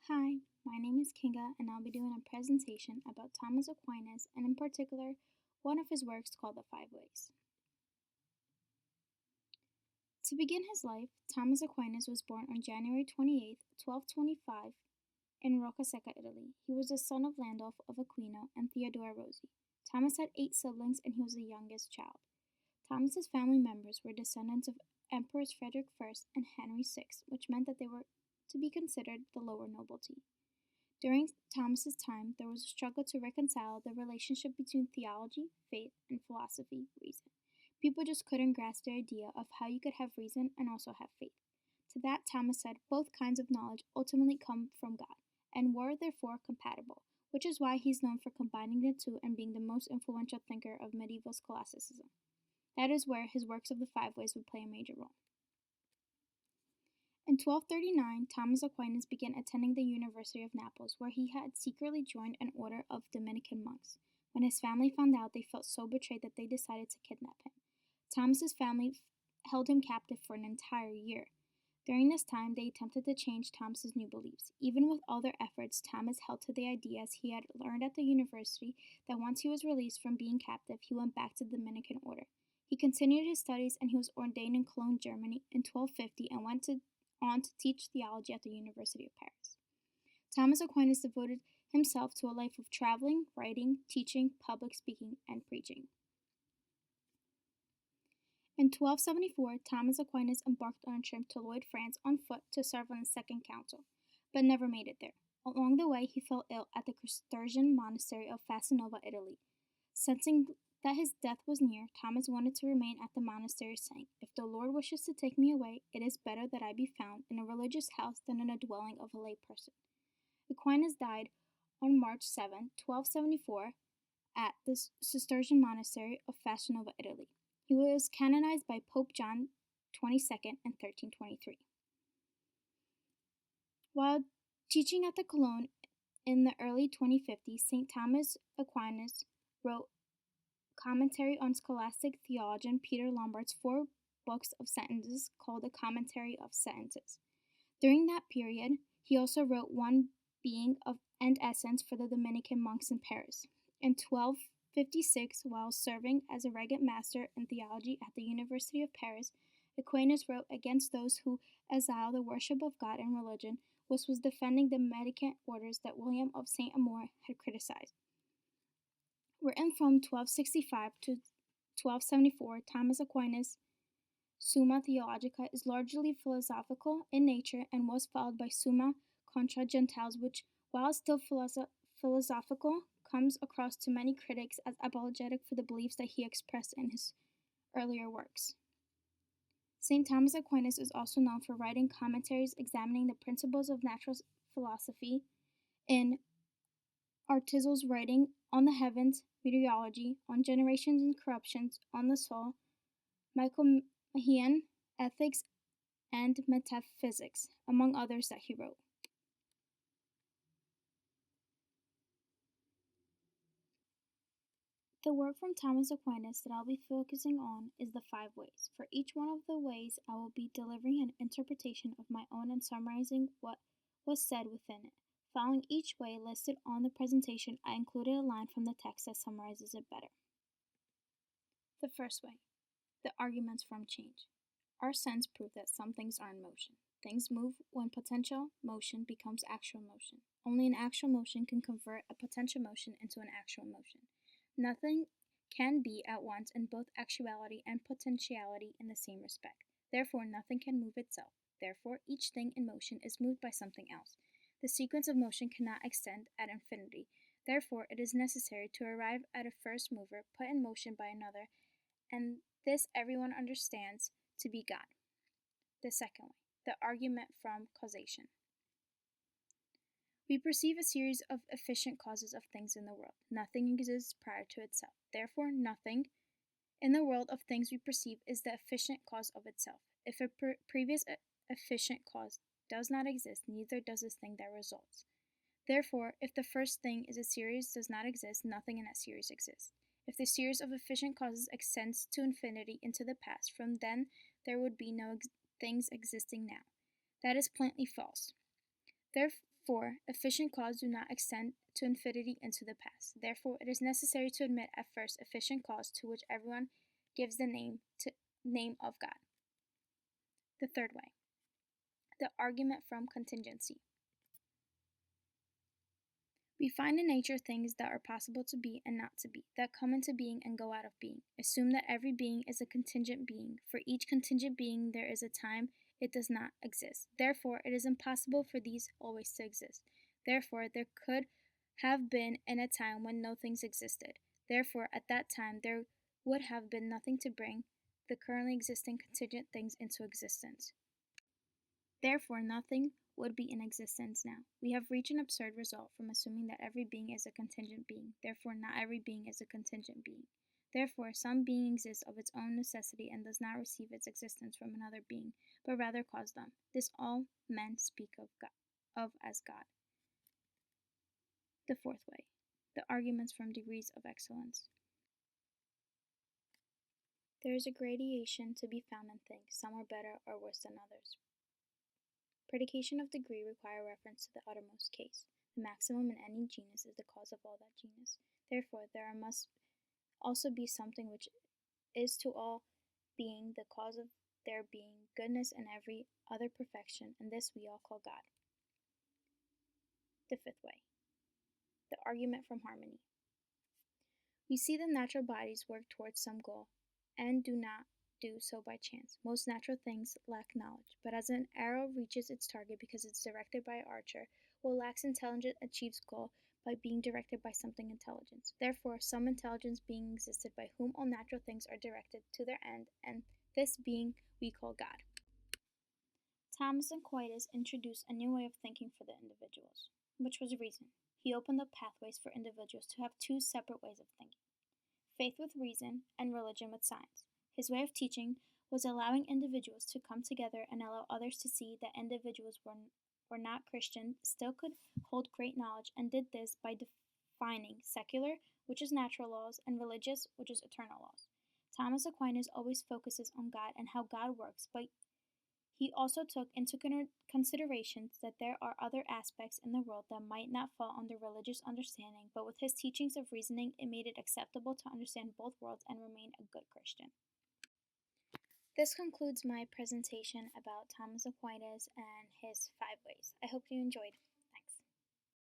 Hi, my name is Kinga, and I'll be doing a presentation about Thomas Aquinas, and in particular, one of his works called The Five Ways. To begin his life, Thomas Aquinas was born on January 28, 1225, in Roccasecca, Italy. He was the son of Landulf of Aquino and Theodora Rosi. Thomas had 8 siblings, and he was the youngest child. Thomas's family members were descendants of Emperors Frederick I and Henry VI, which meant that they were to be considered the lower nobility. During Thomas's time, there was a struggle to reconcile the relationship between theology, faith, and philosophy, reason. People just couldn't grasp the idea of how you could have reason and also have faith. To that, Thomas said both kinds of knowledge ultimately come from God, and were therefore compatible, which is why he's known for combining the two and being the most influential thinker of medieval scholasticism. That is where his works of the Five Ways would play a major role. In 1239, Thomas Aquinas began attending the University of Naples, where he had secretly joined an order of Dominican monks. When his family found out, they felt so betrayed that they decided to kidnap him. Thomas's family held him captive for an entire year. During this time, they attempted to change Thomas's new beliefs. Even with all their efforts, Thomas held to the ideas he had learned at the university that once he was released from being captive, he went back to the Dominican order. He continued his studies and he was ordained in Cologne, Germany in 1250 and went on to teach theology at the University of Paris. Thomas Aquinas devoted himself to a life of traveling, writing, teaching, public speaking, and preaching. In 1274, Thomas Aquinas embarked on a trip to Lloyd, France on foot to serve on the Second Council, but never made it there. Along the way, he fell ill at the Cistercian monastery of Fasanova, Italy. Sensing that his death was near, Thomas wanted to remain at the monastery, saying, "If the Lord wishes to take me away, it is better that I be found in a religious house than in a dwelling of a lay person." Aquinas died on March 7, 1274, at the Cistercian monastery of Fasanova, Italy. He was canonized by Pope John XXII in 1323. While teaching at the Cologne in the early 2050s, St. Thomas Aquinas wrote commentary on scholastic theologian Peter Lombard's 4 books of sentences called a Commentary of Sentences. During that period, he also wrote One Being of and Essence for the Dominican monks in Paris. In 1256, while serving as a regent master in theology at the University of Paris, Aquinas wrote against those who assail the worship of God and religion, which was defending the mendicant orders that William of St. Amour had criticized. Written from 1265 to 1274, Thomas Aquinas' Summa Theologica is largely philosophical in nature and was followed by Summa Contra Gentiles, which, while still philosophical, comes across to many critics as apologetic for the beliefs that he expressed in his earlier works. St. Thomas Aquinas is also known for writing commentaries examining the principles of natural philosophy in Aristotle's writing on the heavens, meteorology, on generations and corruptions, on the soul, Nicomachean ethics, and metaphysics, among others that he wrote. The work from Thomas Aquinas that I'll be focusing on is the Five Ways. For each one of the ways, I will be delivering an interpretation of my own and summarizing what was said within it. Following each way listed on the presentation, I included a line from the text that summarizes it better. The first way, the arguments from change. Our sense prove that some things are in motion. Things move when potential motion becomes actual motion. Only an actual motion can convert a potential motion into an actual motion. Nothing can be at once in both actuality and potentiality in the same respect. Therefore, nothing can move itself. Therefore, each thing in motion is moved by something else. The sequence of motion cannot extend ad infinity. Therefore, it is necessary to arrive at a first mover put in motion by another, and this everyone understands to be God. The second way, the argument from causation. We perceive a series of efficient causes of things in the world. Nothing exists prior to itself. Therefore, nothing in the world of things we perceive is the efficient cause of itself. If a previous efficient cause does not exist, neither does this thing that results. Therefore, if the first thing is a series does not exist, nothing in that series exists. If the series of efficient causes extends to infinity into the past, from then there would be no things existing now. That is plainly false. 4. Efficient cause do not extend to infinity into the past. Therefore, it is necessary to admit at first efficient cause to which everyone gives the name of God. The third way. The argument from contingency. We find in nature things that are possible to be and not to be, that come into being and go out of being. Assume that every being is a contingent being. For each contingent being, there is a time it does not exist. Therefore, it is impossible for these always to exist. Therefore, there could have been in a time when no things existed. Therefore, at that time, there would have been nothing to bring the currently existing contingent things into existence. Therefore, nothing would be in existence now. We have reached an absurd result from assuming that every being is a contingent being. Therefore, not every being is a contingent being. Therefore, some being exists of its own necessity and does not receive its existence from another being, but rather cause them. This all men speak of as God. The fourth way. The arguments from degrees of excellence. There is a gradation to be found in things. Some are better or worse than others. Predication of degree require reference to the uttermost case. The maximum in any genus is the cause of all that genus. Therefore, there must also be something which is to all being the cause of their being, goodness and every other perfection, and this we all call God. The fifth way. The argument from harmony. We see that natural bodies work towards some goal, and do not do so by chance. Most natural things lack knowledge, but as an arrow reaches its target because it's directed by an archer, what lacks intelligence achieves goal by being directed by something intelligent. Therefore, some intelligence being existed by whom all natural things are directed to their end, and this being we call God. Thomas Aquinas introduced a new way of thinking for the individuals, which was reason. He opened up pathways for individuals to have two separate ways of thinking: faith with reason and religion with science. His way of teaching was allowing individuals to come together and allow others to see that individuals were not Christian, still could hold great knowledge, and did this by defining secular, which is natural laws, and religious, which is eternal laws. Thomas Aquinas always focuses on God and how God works, but he also took into consideration that there are other aspects in the world that might not fall under religious understanding, but with his teachings of reasoning, it made it acceptable to understand both worlds and remain a good Christian. This concludes my presentation about Thomas Aquinas and his 5 ways. I hope you enjoyed.